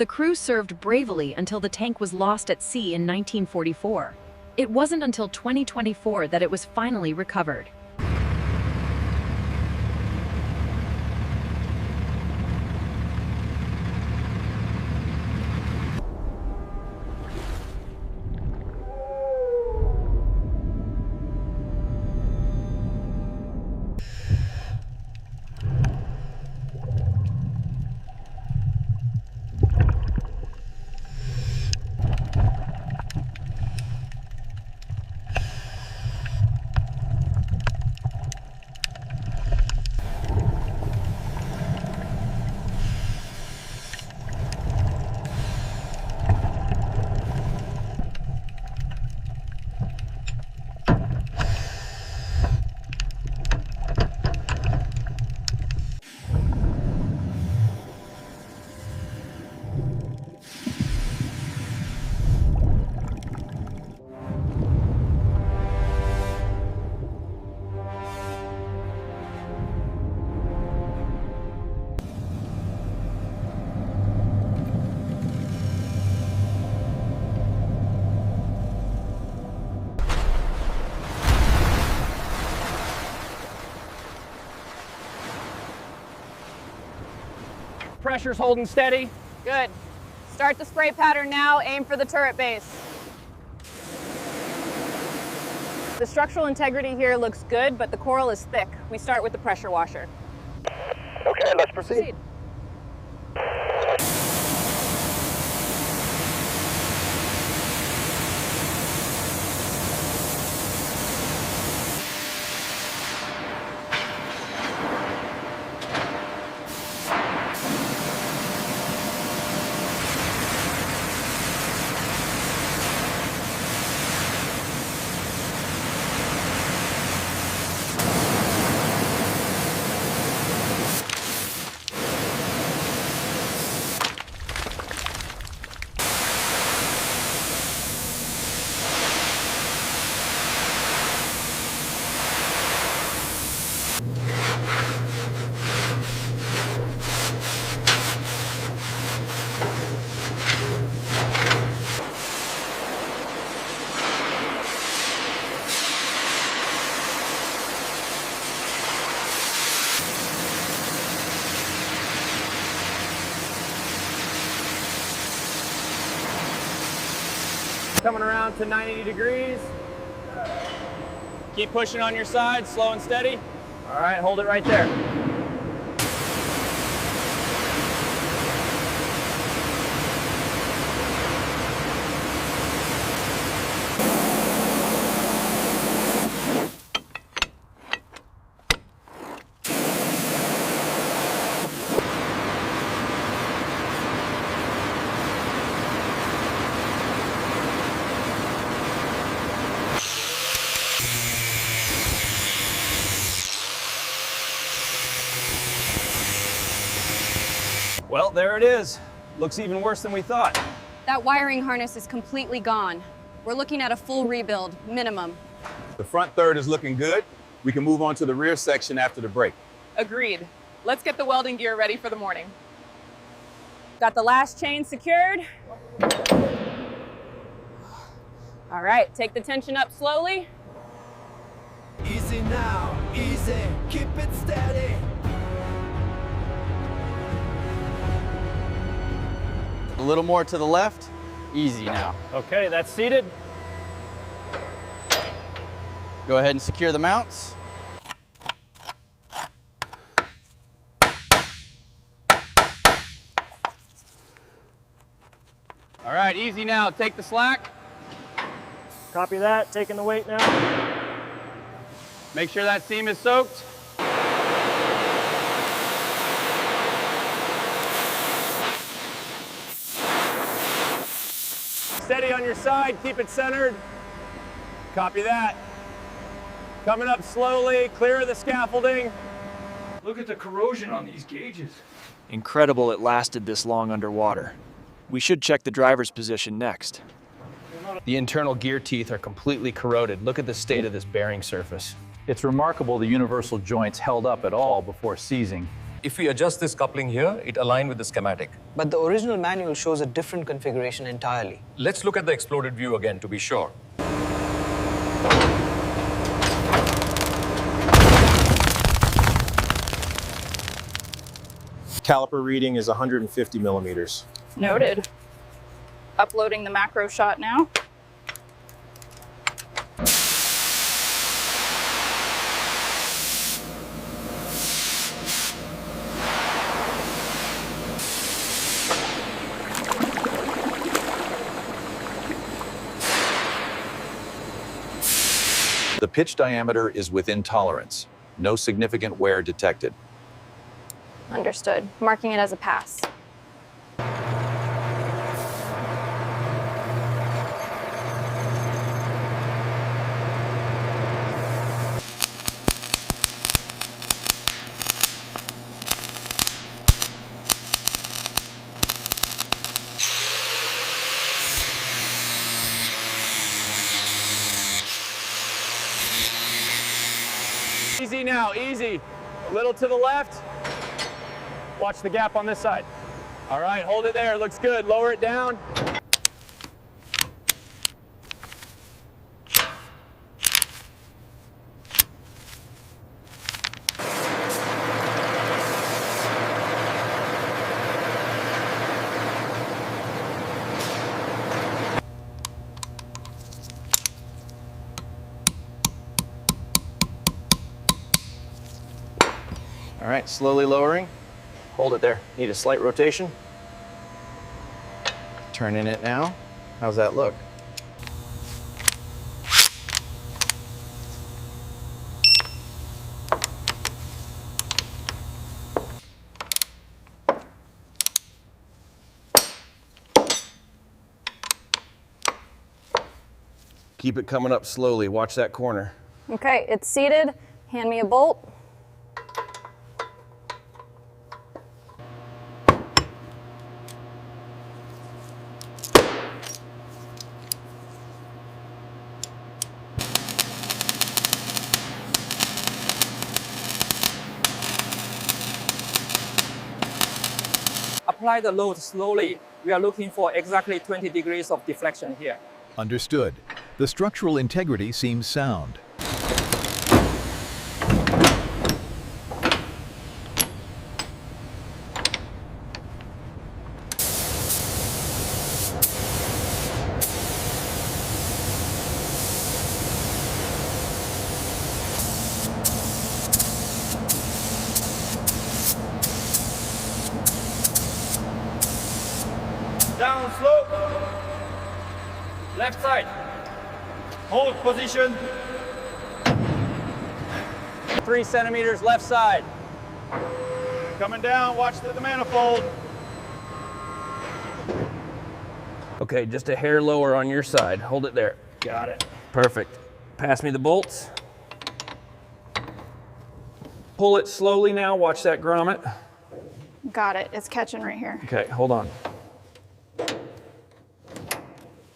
The crew served bravely until the tank was lost at sea in 1944. It wasn't until 2024 that it was finally recovered. Pressure's holding steady. Good. Start the spray pattern now, aim for the turret base. The structural integrity here looks good, but the coral is thick. We start with the pressure washer. Okay, let's proceed. Coming around to 90 degrees. Keep pushing on your side, slow and steady. All right, hold it right there. Well, there it is. Looks even worse than we thought. That wiring harness is completely gone. We're looking at a full rebuild, minimum. The front third is looking good. We can move on to the rear section after the break. Agreed. Let's get the welding gear ready for the morning. Got the last chain secured. All right, take the tension up slowly. Easy now, easy, keep it steady. A little more to the left. Easy now. Okay, that's seated. Go ahead and secure the mounts. All right, easy now. Take the slack. Copy that, taking the weight now. Make sure that seam is soaked. Steady on your side, keep it centered. Copy that. Coming up slowly, clear the scaffolding. Look at the corrosion on these gauges. Incredible it lasted this long underwater. We should check the driver's position next. The internal gear teeth are completely corroded. Look at the state of this bearing surface. It's remarkable the universal joints held up at all before seizing. If we adjust this coupling here, it aligns with the schematic. But the original manual shows a different configuration entirely. Let's look at the exploded view again to be sure. Caliper reading is 150 millimeters. Noted. Uploading the macro shot now. The pitch diameter is within tolerance. No significant wear detected. Understood. Marking it as a pass. Easy now, easy. A little to the left. Watch the gap on this side. All right, hold it there, looks good. Lower it down. All right, slowly lowering. Hold it there. Need a slight rotation. Turning it now. How's that look? Keep it coming up slowly. Watch that corner. Okay, it's seated. Hand me a bolt. Apply the load slowly. We are looking for exactly 20 degrees of deflection here. Understood. The structural integrity seems sound. Down slope. Left side. Hold position. 3 centimeters left side. Coming down, watch the manifold. Okay, just a hair lower on your side. Hold it there. Got it. Perfect. Pass me the bolts. Pull it slowly now. Watch that grommet. Got it. It's catching right here. Okay, hold on.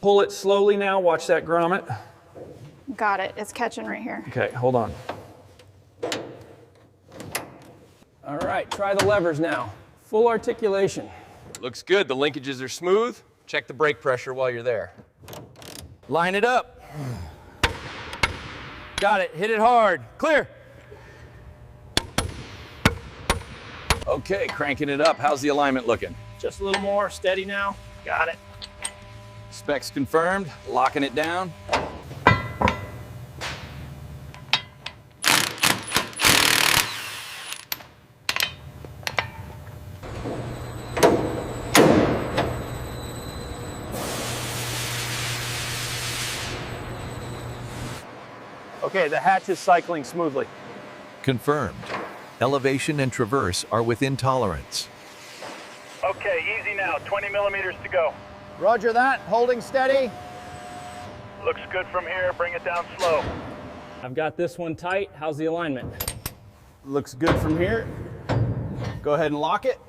Pull it slowly now. Watch that grommet. Got it. It's catching right here. Okay, hold on. All right, try the levers now. Full articulation. Looks good. The linkages are smooth. Check the brake pressure while you're there. Line it up. Got it. Hit it hard. Clear. Okay, cranking it up. How's the alignment looking? Just a little more. Steady now. Got it. Specs confirmed. Locking it down. Okay, the hatch is cycling smoothly. Confirmed. Elevation and traverse are within tolerance. Okay, easy now. 20 millimeters to go. Roger that. Holding steady. Looks good from here. Bring it down slow. I've got this one tight. How's the alignment? Looks good from here. Go ahead and lock it.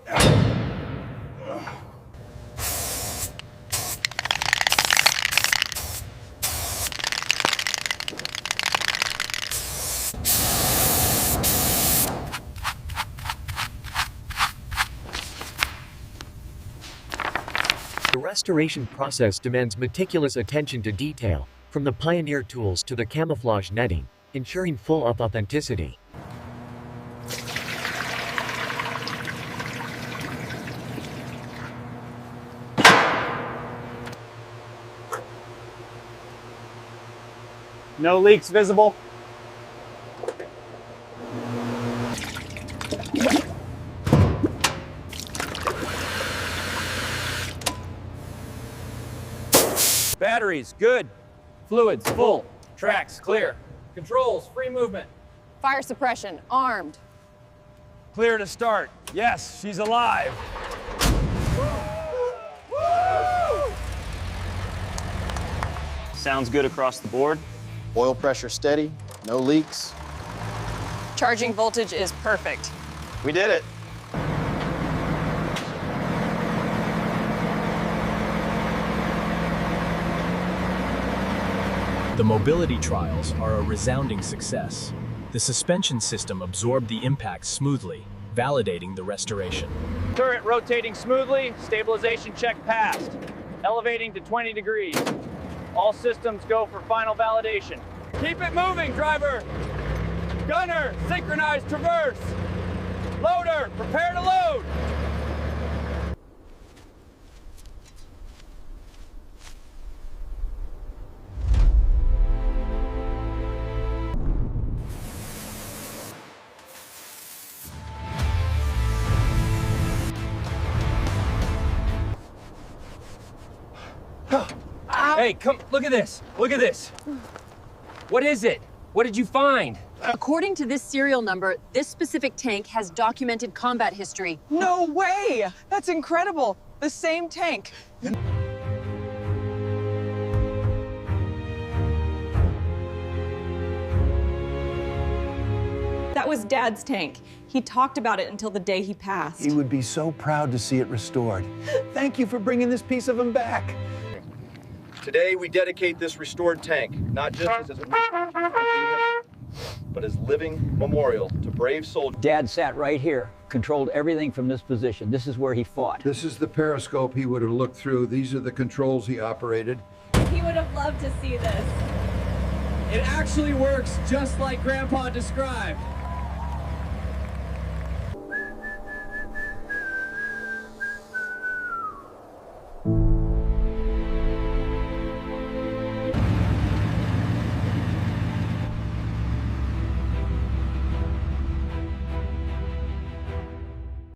The restoration process demands meticulous attention to detail, from the pioneer tools to the camouflage netting, ensuring full authenticity. No leaks visible. Batteries, good. Fluids, full. Tracks, clear. Controls, free movement. Fire suppression, armed. Clear to start. Yes, she's alive. Sounds good across the board. Oil pressure steady, no leaks. Charging voltage is perfect. We did it. The mobility trials are a resounding success. The suspension system absorbed the impact smoothly, validating the restoration. Turret rotating smoothly, stabilization check passed. Elevating to 20 degrees. All systems go for final validation. Keep it moving, driver. Gunner, synchronize traverse. Loader, prepare to load. Hey, come, look at this. Look at this. What is it? What did you find? According to this serial number, this specific tank has documented combat history. No way! That's incredible. The same tank. That was Dad's tank. He talked about it until the day he passed. He would be so proud to see it restored. Thank you for bringing this piece of him back. Today, we dedicate this restored tank, not just as but as living memorial to brave soldiers. Dad sat right here, controlled everything from this position. This is where he fought. This is the periscope he would have looked through. These are the controls he operated. He would have loved to see this. It actually works just like Grandpa described.